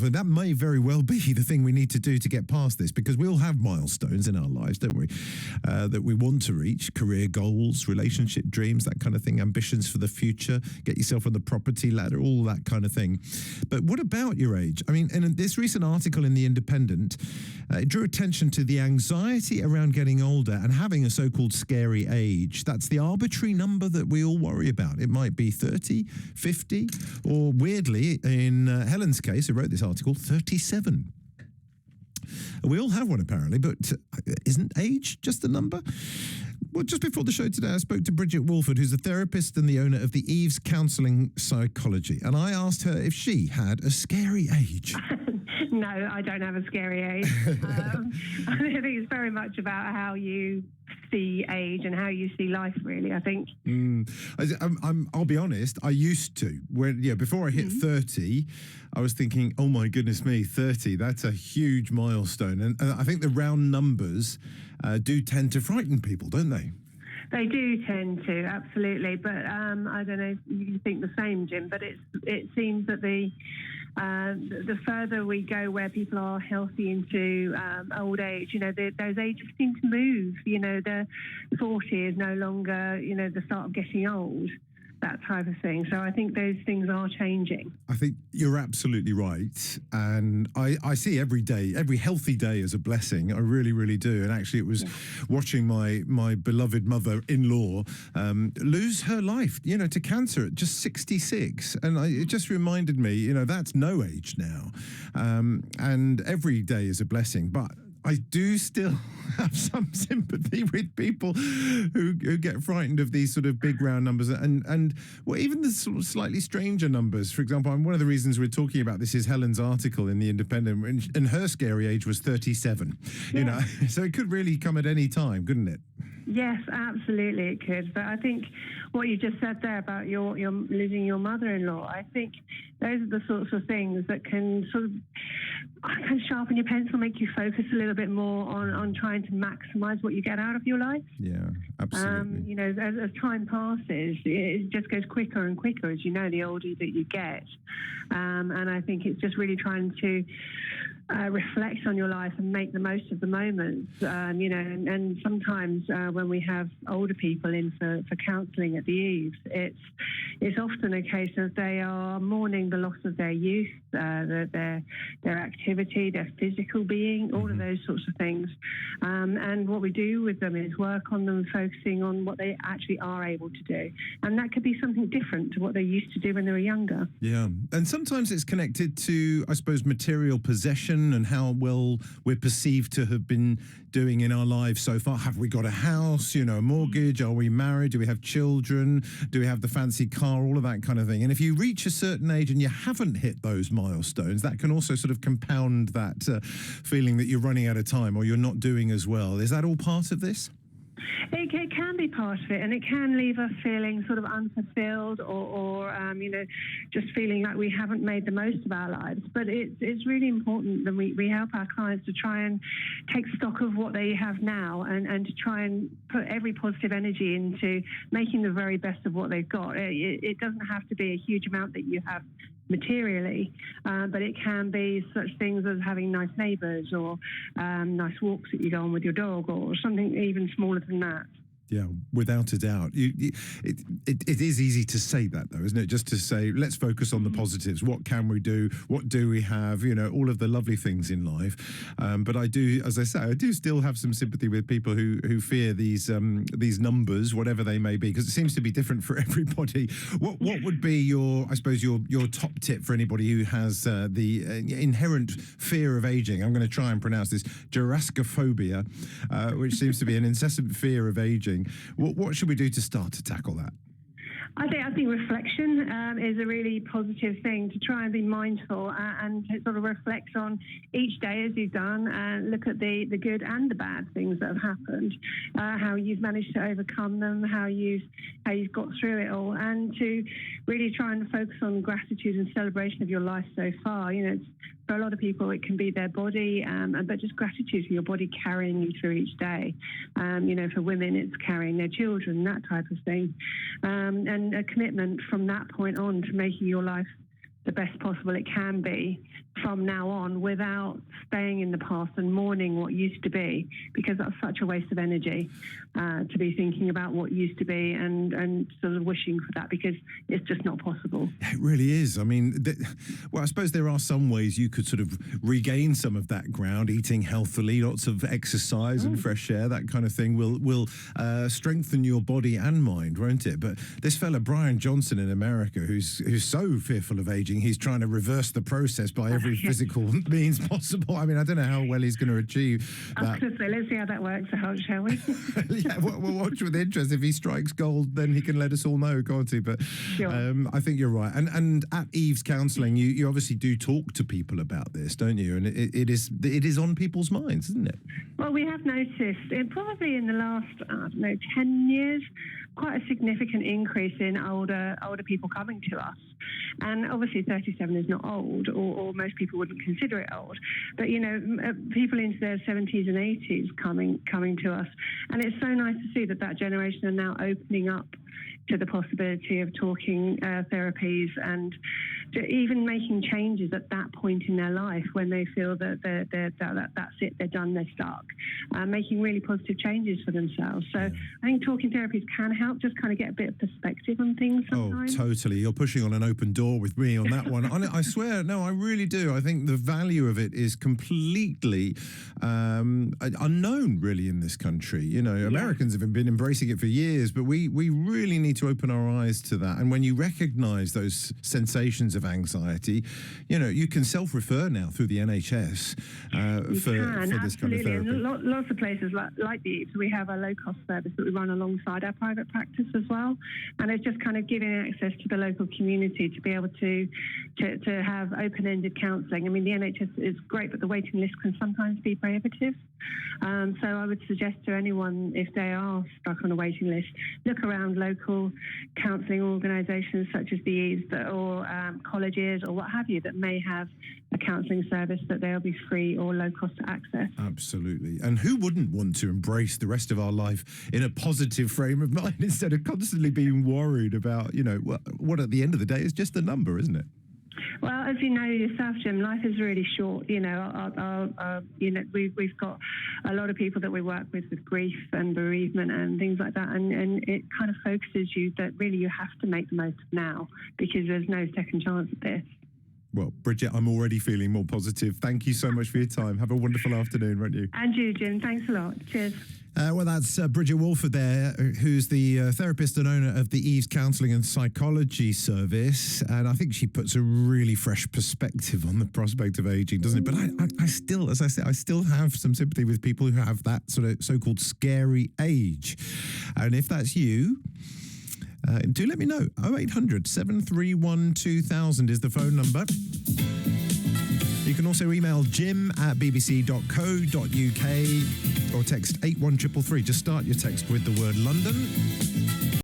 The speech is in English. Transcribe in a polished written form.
And that may very well be the thing we need to do to get past this, because we all have milestones in our lives, don't we? That we want to reach: career goals, relationship dreams, that kind of thing, ambitions for the future, get yourself on the property ladder, all that kind of thing. But what about your age? I mean, in this recent article in The Independent, it drew attention to the anxiety around getting older and having a so-called scary age. That's the arbitrary number that we all worry about. It might be 30, 50, or weirdly, in Helen's case, who wrote this article, 37. We all have one apparently, but isn't age just a number? Well, just before the show today, I spoke to Bridget Walford, who's a therapist and the owner of the Eaves Counselling and Psychology, and I asked her if she had a scary age. No, I don't have a scary age. I think it's very much about how you see age and how you see life, really, I think. I'll be honest, I used to. Before I hit 30, I was thinking, oh my goodness me, 30, that's a huge milestone. And I think the round numbers do tend to frighten people, don't they? They do tend to, absolutely. But I don't know if you think the same, Jim, but it seems that the further we go where people are healthy into old age, those ages seem to move. The 40 is no longer, the start of getting old, that type of thing. So I think those things are changing. I think you're absolutely right. And I see every day, every healthy day as a blessing. I really, really do. And actually, it was watching my beloved mother-in-law lose her life, to cancer at just 66. And it just reminded me, that's no age now. And every day is a blessing. But I do still have some sympathy with people who get frightened of these sort of big round numbers and even the sort of slightly stranger numbers. For example, one of the reasons we're talking about this is Helen's article in The Independent, and her scary age was 37. Yeah. So it could really come at any time, couldn't it? Yes, absolutely it could. But I think what you just said there about your losing your mother-in-law, I think those are the sorts of things that can sort of sharpen your pencil, make you focus a little bit more on trying to maximise what you get out of your life. Yeah, absolutely. As time passes, it just goes quicker and quicker, as you know, the older that you get. And I think it's just really trying to reflect on your life and make the most of the moments. And sometimes when we have older people in for counselling at the Eaves, it's often a case of they are mourning the loss of their youth, their activity, their physical being, all of those sorts of things. And what we do with them is work on them, focusing on what they actually are able to do. And that could be something different to what they used to do when they were younger. Yeah. And sometimes it's connected to, I suppose, material possession and how well we're perceived to have been doing in our lives so far. Have we got a house, a mortgage? Are we married? Do we have children? Do we have the fancy car? All of that kind of thing. And if you reach a certain age and you haven't hit those milestones, that can also sort of compound that feeling that you're running out of time or you're not doing as well. Is that all part of this? It can be part of it, and it can leave us feeling sort of unfulfilled or just feeling like we haven't made the most of our lives. But it's really important that we help our clients to try and take stock of what they have now and to try and put every positive energy into making the very best of what they've got. It doesn't have to be a huge amount that you have materially, but it can be such things as having nice neighbours or nice walks that you go on with your dog or something even smaller than that. Yeah, without a doubt. It is easy to say that, though, isn't it? Just to say, let's focus on the positives. What can we do? What do we have? All of the lovely things in life. But I do, as I say, I do still have some sympathy with people who fear these numbers, whatever they may be, because it seems to be different for everybody. What would be your top tip for anybody who has the inherent fear of aging? I'm going to try and pronounce this, Jurassicophobia, which seems to be an incessant fear of aging. What should we do to start to tackle that? I think reflection is a really positive thing, to try and be mindful and to sort of reflect on each day as you've done and look at the good and the bad things that have happened, how you've managed to overcome them, how you've got through it all, and to really try and focus on gratitude and celebration of your life so far. For a lot of people, it can be their body, but just gratitude for your body carrying you through each day. For women, it's carrying their children, that type of thing. And a commitment from that point on to making your life the best possible it can be from now on without staying in the past and mourning what used to be, because that's such a waste of energy to be thinking about what used to be and sort of wishing for that, because it's just not possible. It really is. I mean, well, I suppose there are some ways you could sort of regain some of that ground, eating healthily, lots of exercise and fresh air, that kind of thing will strengthen your body and mind, won't it? But this fella, Brian Johnson in America, who's so fearful of aging, he's trying to reverse the process by every physical means possible. I mean, I don't know how well he's going to achieve that. I was going to say, let's see how that works out, shall we? Yeah, we'll watch with interest. If he strikes gold, then he can let us all know, can't he? But sure. I think you're right. And at Eaves Counselling, you obviously do talk to people about this, don't you? And it is on people's minds, isn't it? Well, we have noticed, probably in the last, 10 years, quite a significant increase in older people coming to us. And obviously 37 is not old, or most people wouldn't consider it old. But, people into their 70s and 80s coming to us. And it's so nice to see that generation are now opening up to the possibility of talking therapies and even making changes at that point in their life when they feel that that's it, they're done, they're stuck, making really positive changes for themselves. So I think talking therapies can help just kind of get a bit of perspective on things sometimes. Oh, totally. You're pushing on an open door with me on that one. I swear, no, I really do. I think the value of it is completely unknown, really, in this country. Americans have been embracing it for years, but we really need to open our eyes to that. And when you recognize those sensations of anxiety, you can self-refer now through the NHS for this kind of therapy. And lots of places like the Eaves, we have a low-cost service that we run alongside our private practice as well. And it's just kind of giving access to the local community to be able to have open-ended counselling. I mean, the NHS is great, but the waiting list can sometimes be prohibitive. So I would suggest to anyone, if they are stuck on a waiting list, look around local counselling organisations such as the Eaves or colleges or what have you that may have a counselling service that they'll be free or low cost to access. Absolutely. And who wouldn't want to embrace the rest of our life in a positive frame of mind instead of constantly being worried about, what at the end of the day is just a number, isn't it? Well, as you know yourself, Jim, life is really short. We've got a lot of people that we work with grief and bereavement and things like that, and it kind of focuses you that really you have to make the most of now because there's no second chance at this. Well, Bridget, I'm already feeling more positive. Thank you so much for your time. Have a wonderful afternoon, won't you? And you, Jim. Thanks a lot. Cheers. Well, that's Bridget Walford there, who's the therapist and owner of the Eaves Counselling and Psychology service. And I think she puts a really fresh perspective on the prospect of aging, doesn't it? But I still, as I said, I still have some sympathy with people who have that sort of so-called scary age. And if that's you, do let me know. 0800 731 2000 is the phone number. You can also email jim@bbc.co.uk or text 81333. Just start your text with the word London.